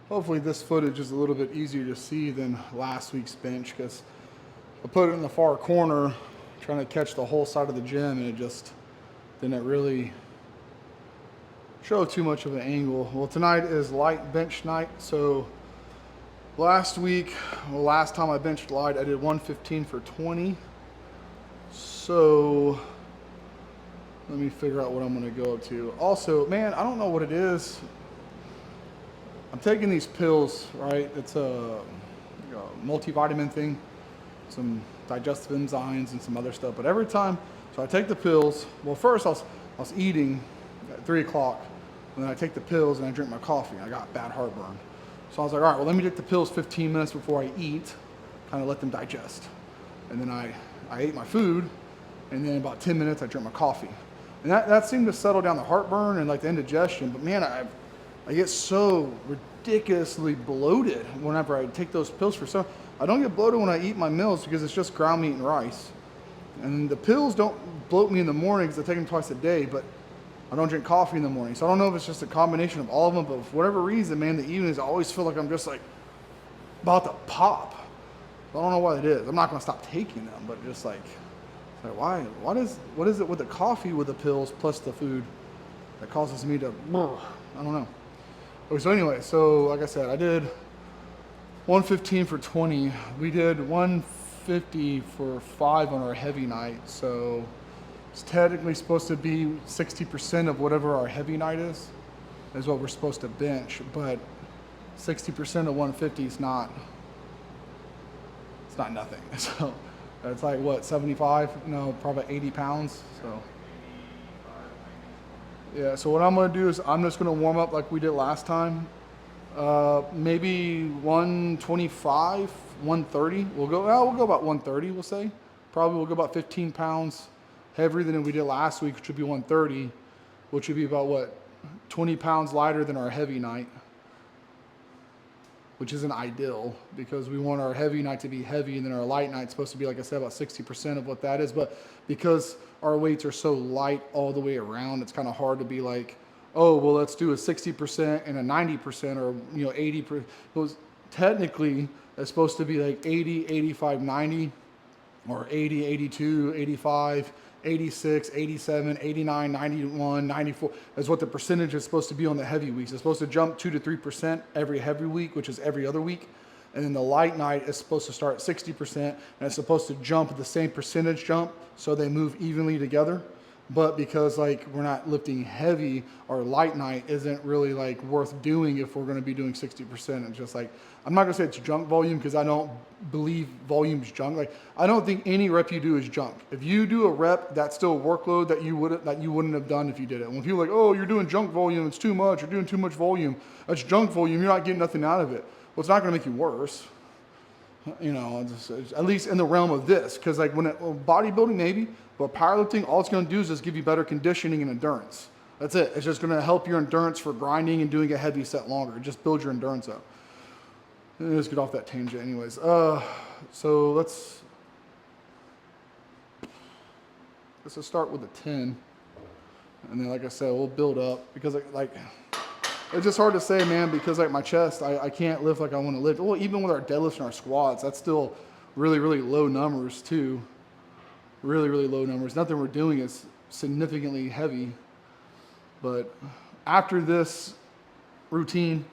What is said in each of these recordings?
Hopefully this footage is a little bit easier to see than last week's bench because I put it in the far corner trying to catch the whole side of the gym and it just didn't really show too much of an angle. Well, tonight is light bench night, so last time I benched light, I did 115 for 20. So let me figure out what I'm gonna go up to. Also, man, I don't know what it is. I'm taking these pills, right? It's a multivitamin thing, some digestive enzymes and some other stuff. But every time, so I take the pills. Well, first I was eating at 3 o'clock, and then I take the pills and I drink my coffee. I got bad heartburn. So I was like, all right, well, let me take the pills 15 minutes before I eat, kind of let them digest. And then I ate my food, and then about 10 minutes I drank my coffee. And that seemed to settle down the heartburn and like the indigestion. But man, I get so ridiculously bloated whenever I take those pills for some. I don't get bloated when I eat my meals because it's just ground meat and rice. And the pills don't bloat me in the morning because I take them twice a day, but I don't drink coffee in the morning. So I don't know if it's just a combination of all of them, but for whatever reason, man, the evenings I always feel like I'm just like about to pop. I don't know what it is. I'm not going to stop taking them, but just like why? What is it with the coffee with the pills plus the food that causes me to, I don't know. Okay, so anyway, so like I said, I did 115 for 20. We did 150 for 5 on our heavy night. So it's technically supposed to be 60% of whatever our heavy night is what we're supposed to bench. But 60% of 150 is not, it's not nothing. So it's like what, 75? No, probably 80 pounds. So yeah, so what I'm gonna do is I'm just gonna warm up like we did last time. Maybe 125, 130. We'll go about 130, we'll say. Probably we'll go about 15 pounds heavier than we did last week, which would be 130, which would be about what, 20 pounds lighter than our heavy night, which isn't ideal because we want our heavy night to be heavy and then our light night's supposed to be, like I said, about 60% of what that is. But because our weights are so light all the way around, it's kind of hard to be like, oh, well, let's do a 60% and a 90% or, 80%. Because technically, it's supposed to be like 80, 85, 90 or 80, 82, 85, 86, 87, 89, 91, 94. That's what the percentage is supposed to be on the heavy weeks. It's supposed to jump 2 to 3% every heavy week, which is every other week. And then the light night is supposed to start at 60%, and it's supposed to jump the same percentage jump so they move evenly together. But because like we're not lifting heavy, our light night isn't really like worth doing if we're going to be doing 60%. It's just like, I'm not going to say it's junk volume because I don't believe volume's junk. Like I don't think any rep you do is junk. If you do a rep, that's still a workload that you wouldn't have done if you did it. When people are like, oh, you're doing junk volume, it's too much, you're doing too much volume. That's junk volume, you're not getting nothing out of it. Well, it's not going to make you worse. At least in the realm of this, because like bodybuilding maybe, but powerlifting, all it's going to do is just give you better conditioning and endurance. That's it. It's just going to help your endurance for grinding and doing a heavy set longer. Just build your endurance up. Let's get off that tangent, anyways. So let's just start with a 10, and then like I said, we'll build up because like. It's just hard to say, man, because like my chest, I can't lift like I want to lift. Well, even with our deadlifts and our squats, that's still really, really low numbers too. Really, really low numbers. Nothing we're doing is significantly heavy. But after this routine,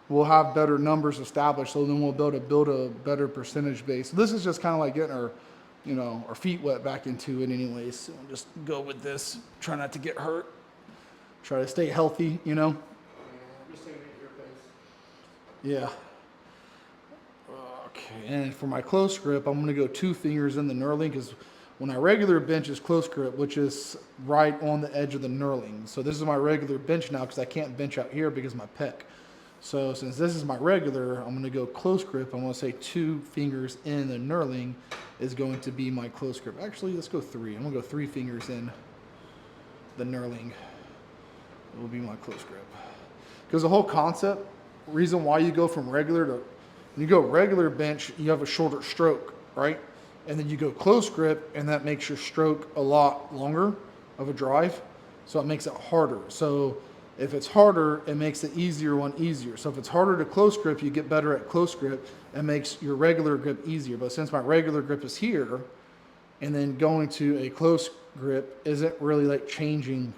we'll have better numbers established, so then we'll be able to build a better percentage base. So this is just kind of like getting our feet wet back into it anyways. So we'll just go with this. Try not to get hurt. Try to stay healthy, Yeah. Okay, and for my close grip, I'm going to go 2 fingers in the knurling because when I regular bench is close grip, which is right on the edge of the knurling. So this is my regular bench now because I can't bench out here because of my pec. So since this is my regular, I'm going to go close grip. I'm going to say 2 fingers in the knurling is going to be my close grip. Actually, let's go 3. I'm going to go 3 fingers in the knurling. It will be my close grip. Because the whole concept, reason why you go from regular to, when you go regular bench, you have a shorter stroke, right? And then you go close grip, and that makes your stroke a lot longer of a drive, so it makes it harder. So If it's harder, it makes the easier one easier. So if it's harder to close grip, you get better at close grip and makes your regular grip easier. But since my regular grip is here, and then going to a close grip isn't really like changing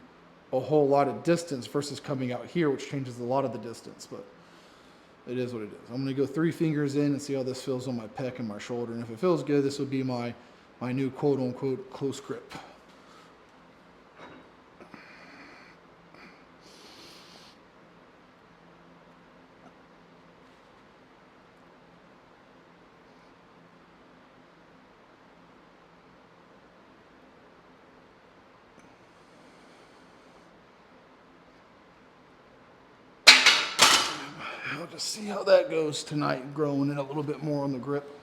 a whole lot of distance versus coming out here, which changes a lot of the distance, but it is what it is. I'm gonna go 3 fingers in and see how this feels on my pec and my shoulder. And if it feels good, this would be my new quote unquote close grip. I'll just see how that goes tonight, growing in a little bit more on the grip.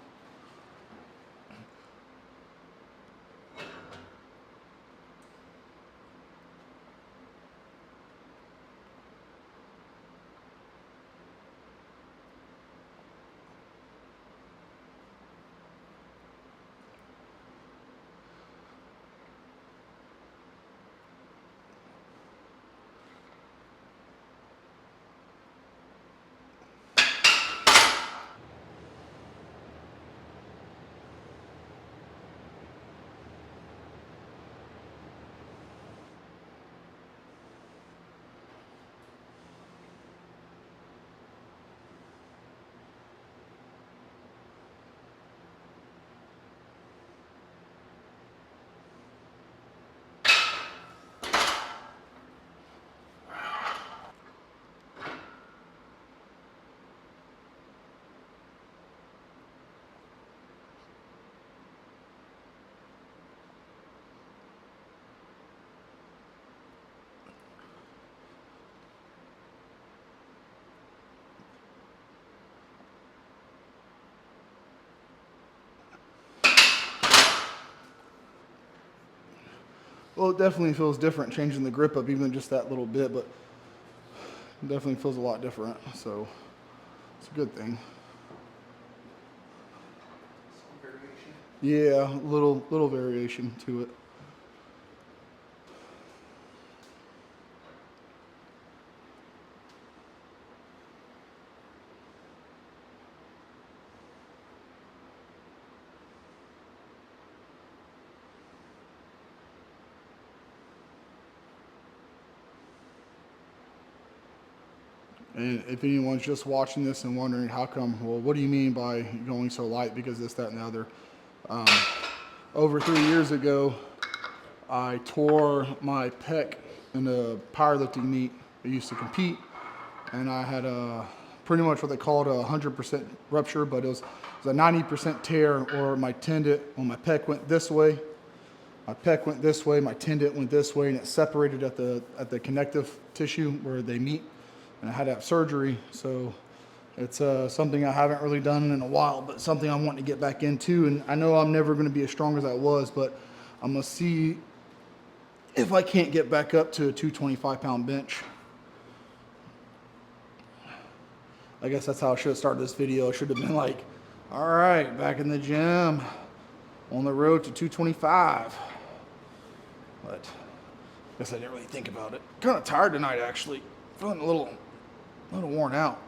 Well, it definitely feels different changing the grip up even just that little bit, but it definitely feels a lot different. So it's a good thing. Yeah, little variation to it. And if anyone's just watching this and wondering how come, well, what do you mean by going so light? Because this, that, and the other. Um, over 3 years ago, I tore my pec in a powerlifting meet. I used to compete, and I had a pretty much what they called a 100% rupture, but it was a 90% tear, or my tendon on my pec went this way. My pec went this way, my tendon went this way, and it separated at the connective tissue where they meet. And I had to have surgery, so it's something I haven't really done in a while, but something I'm wanting to get back into. And I know I'm never going to be as strong as I was, but I'm going to see if I can't get back up to a 225-pound bench. I guess that's how I should have started this video. I should have been like, all right, back in the gym, on the road to 225. But I guess I didn't really think about it. Kind of tired tonight, actually. Feeling a little worn out.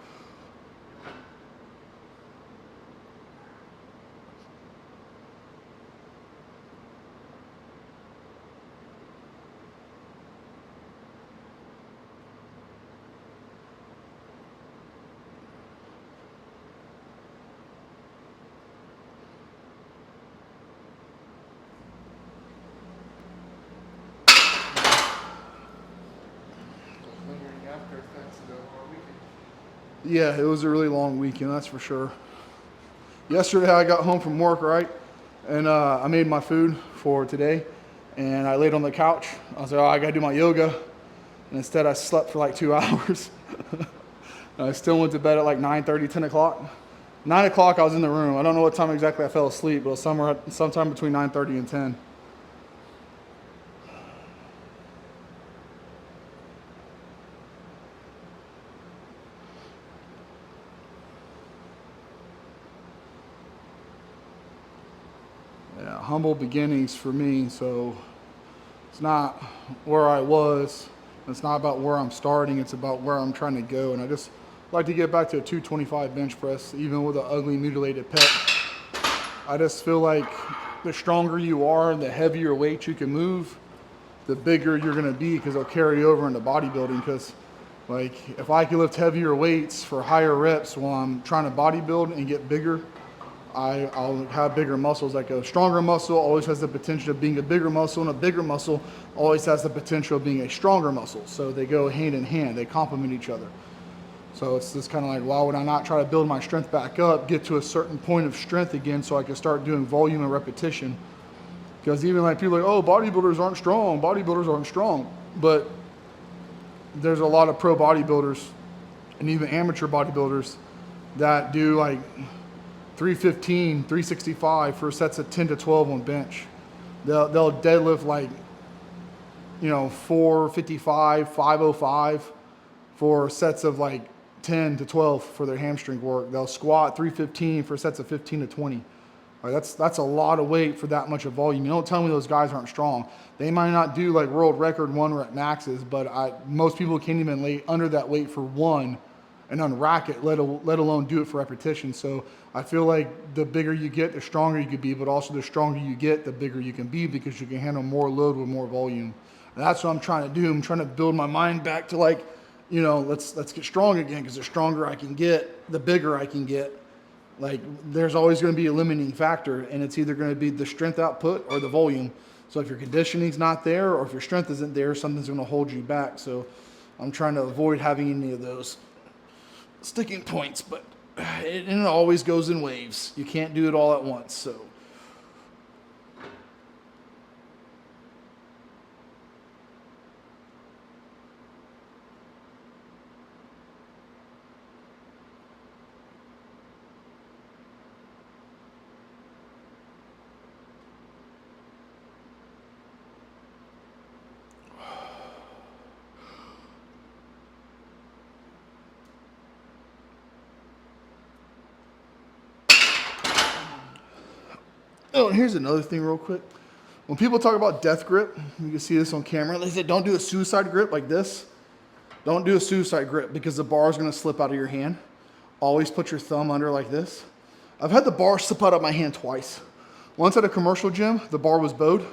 Yeah, it was a really long weekend, that's for sure. Yesterday I got home from work, right? And I made my food for today. And I laid on the couch. I was like, oh, I gotta do my yoga. And instead I slept for like 2 hours. I still went to bed at like 9:30, 10 o'clock. 9 o'clock I was in the room. I don't know what time exactly I fell asleep, but it was sometime between 9:30 and 10. Yeah, humble beginnings for me, so it's not where I was It's not about where I'm starting, it's about where I'm trying to go. And I just like to get back to a 225 bench press, even with an ugly mutilated pec. I just feel like the stronger you are, the heavier weight you can move, the bigger you're gonna be, because they'll carry over into bodybuilding. Because like if I can lift heavier weights for higher reps while I'm trying to bodybuild and get bigger, I'll have bigger muscles. Like a stronger muscle always has the potential of being a bigger muscle, and a bigger muscle always has the potential of being a stronger muscle. So they go hand in hand, they complement each other. So it's just kind of like, why would I not try to build my strength back up, get to a certain point of strength again so I can start doing volume and repetition? Because even like people are like, oh, bodybuilders aren't strong. But there's a lot of pro bodybuilders and even amateur bodybuilders that do like 315, 365 for sets of 10 to 12 on bench. They'll deadlift like, 455, 505 for sets of like 10 to 12 for their hamstring work. They'll squat 315 for sets of 15 to 20. Right, that's a lot of weight for that much of volume. You don't tell me those guys aren't strong. They might not do like world record 1 rep maxes, but most people can't even lay under that weight for 1 and unrack it, let alone do it for repetition. So I feel like the bigger you get, the stronger you can be, but also the stronger you get, the bigger you can be, because you can handle more load with more volume. And that's what I'm trying to do. I'm trying to build my mind back to like, let's get strong again, because the stronger I can get, the bigger I can get. Like there's always going to be a limiting factor, and it's either going to be the strength output or the volume. So if your conditioning's not there, or if your strength isn't there, something's going to hold you back. So I'm trying to avoid having any of those sticking points, but it always goes in waves. You can't do it all at once. So oh, and here's another thing real quick. When people talk about death grip, you can see this on camera. They say don't do a suicide grip like this. Don't do a suicide grip, because the bar is going to slip out of your hand. Always put your thumb under like this. I've had the bar slip out of my hand twice. Once at a commercial gym, the bar was bowed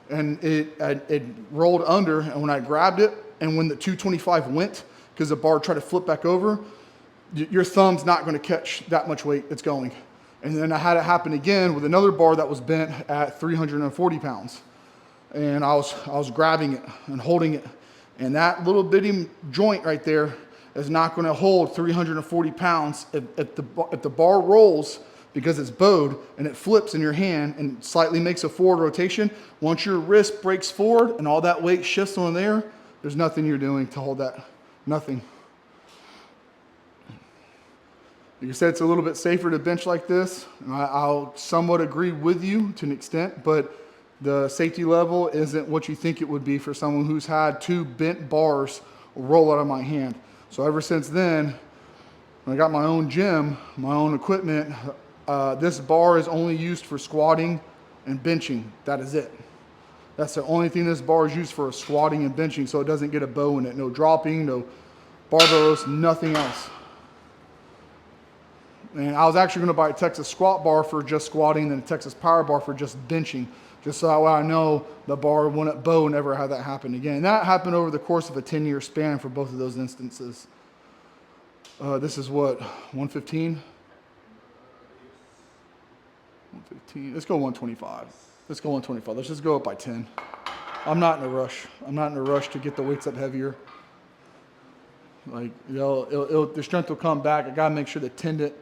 and it rolled under, and when I grabbed it and when the 225 went, because the bar tried to flip back over, your thumb's not going to catch that much weight that's going. And then I had it happen again with another bar that was bent at 340 pounds. And I was grabbing it and holding it. And that little bitty joint right there is not going to hold 340 pounds if the bar rolls, because it's bowed and it flips in your hand and slightly makes a forward rotation. Once your wrist breaks forward and all that weight shifts on there, there's nothing you're doing to hold that. Nothing. You said it's a little bit safer to bench like this, and I'll somewhat agree with you to an extent, but the safety level isn't what you think it would be for someone who's had 2 bent bars roll out of my hand. So ever since then, when I got my own gym, my own equipment, this bar is only used for squatting and benching. That is it. That's the only thing this bar is used for, is squatting and benching, so it doesn't get a bow in it. No dropping, no barbells, nothing else. And I was actually going to buy a Texas squat bar for just squatting, and a Texas power bar for just benching, just so that way I know the bar wouldn't bow and never have that happen again. And that happened over the course of a 10-year span for both of those instances. This is what, 115? 115. Let's go 125. Let's go 125. Let's just go up by 10. I'm not in a rush. I'm not in a rush to get the weights up heavier. Like, the strength will come back. I got to make sure the tendon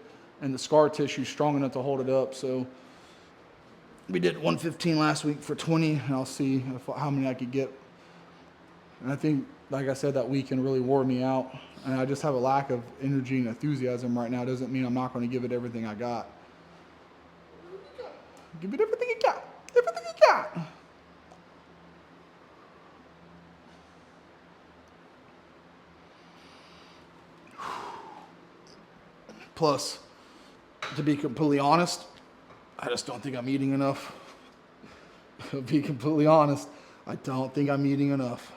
and the scar tissue is strong enough to hold it up. So we did 115 last week for 20, and I'll see how many I could get. And I think, like I said, that weekend really wore me out. And I just have a lack of energy and enthusiasm right now. It doesn't mean I'm not going to give it everything I got. Give it everything you got. Everything you got. Plus, to be completely honest, I just don't think I'm eating enough. To be completely honest, I don't think I'm eating enough.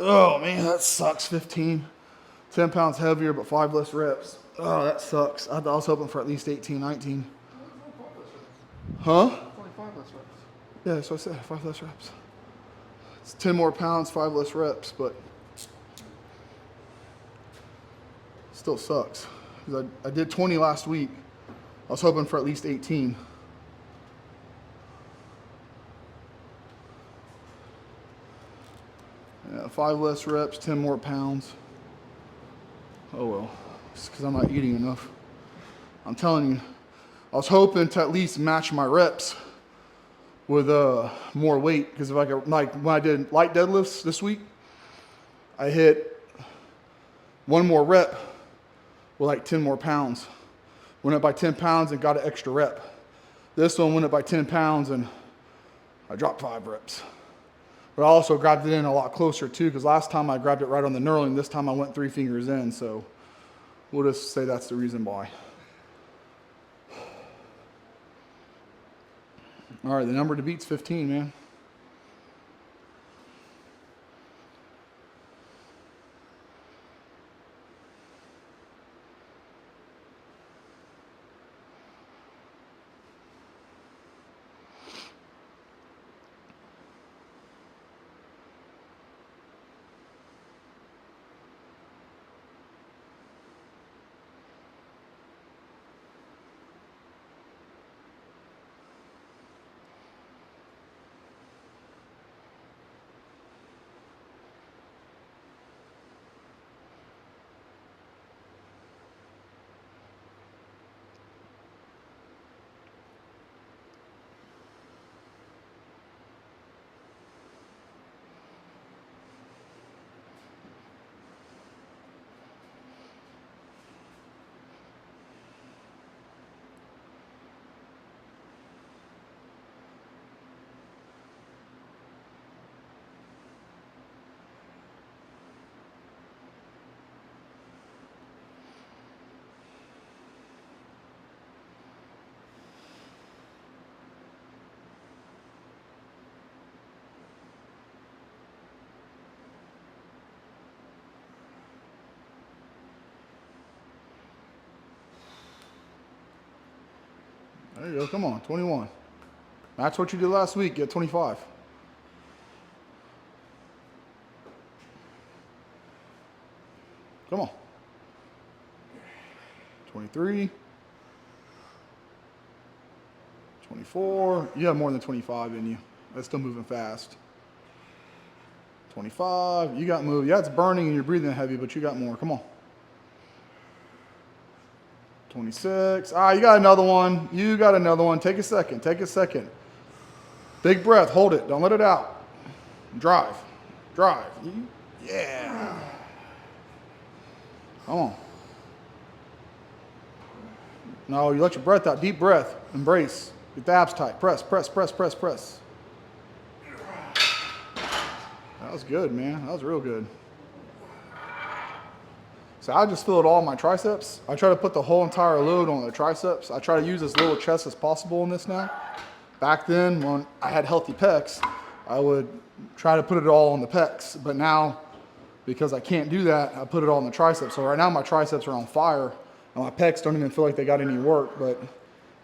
Oh man, that sucks. 15. 10 pounds heavier, but 5 less reps. Oh, that sucks. I was hoping for at least 18, 19. Huh? It's only 5 less reps. Yeah, that's what I said. 5 less reps. It's 10 more pounds, 5 less reps, but still sucks. 'Cause I did 20 last week. I was hoping for at least 18. Yeah, 5 less reps, 10 more pounds. Oh well, it's because I'm not eating enough. I'm telling you, I was hoping to at least match my reps with more weight, because if I could, like when I did light deadlifts this week, I hit one more rep with like 10 more pounds. Went up by 10 pounds and got an extra rep. This one went up by 10 pounds and I dropped 5 reps. But I also grabbed it in a lot closer too, because last time I grabbed it right on the knurling, this time I went 3 fingers in, so we'll just say that's the reason why. All right, the number to beat's 15, man. There you go, come on, 21. That's what you did last week, get 25. Come on. 23. 24. You have more than 25 in you. That's still moving fast. 25. You got moved. Yeah, it's burning and you're breathing heavy, but you got more. Come on. 26. Ah, you got another one. You got another one. Take a second. Take a second. Big breath. Hold it. Don't let it out. Drive. Drive. Yeah. Come on. No, you let your breath out. Deep breath. Embrace. Get the abs tight. Press, press, press, press, press. That was good, man. That was real good. So I just filled all my triceps. I try to put the whole entire load on the triceps. I try to use as little chest as possible in this now. Back then, when I had healthy pecs, I would try to put it all on the pecs. But now, because I can't do that, I put it all on the triceps. So right now my triceps are on fire, and my pecs don't even feel like they got any work. But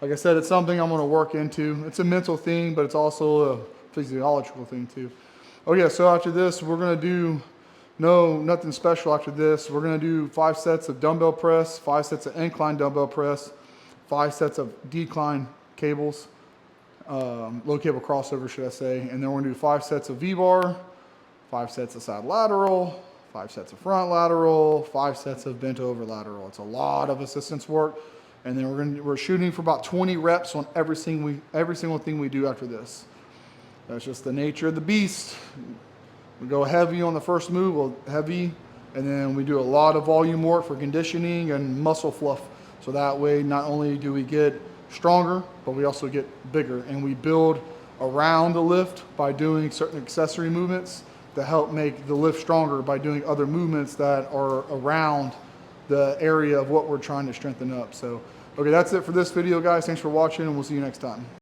like I said, it's something I'm gonna work into. It's a mental thing, but it's also a physiological thing too. Oh yeah, so after this, we're gonna do nothing special after this. We're gonna do 5 sets of dumbbell press, 5 sets of incline dumbbell press, 5 sets of decline cables, low cable crossover, should I say. And then we're gonna do 5 sets of V-bar, 5 sets of side lateral, 5 sets of front lateral, 5 sets of bent over lateral. It's a lot of assistance work. And then we're shooting for about 20 reps on every single thing we do after this. That's just the nature of the beast. We go heavy on the first move, and then we do a lot of volume work for conditioning and muscle fluff. So that way, not only do we get stronger, but we also get bigger. And we build around the lift by doing certain accessory movements that help make the lift stronger by doing other movements that are around the area of what we're trying to strengthen up. So, okay, that's it for this video, guys. Thanks for watching, and we'll see you next time.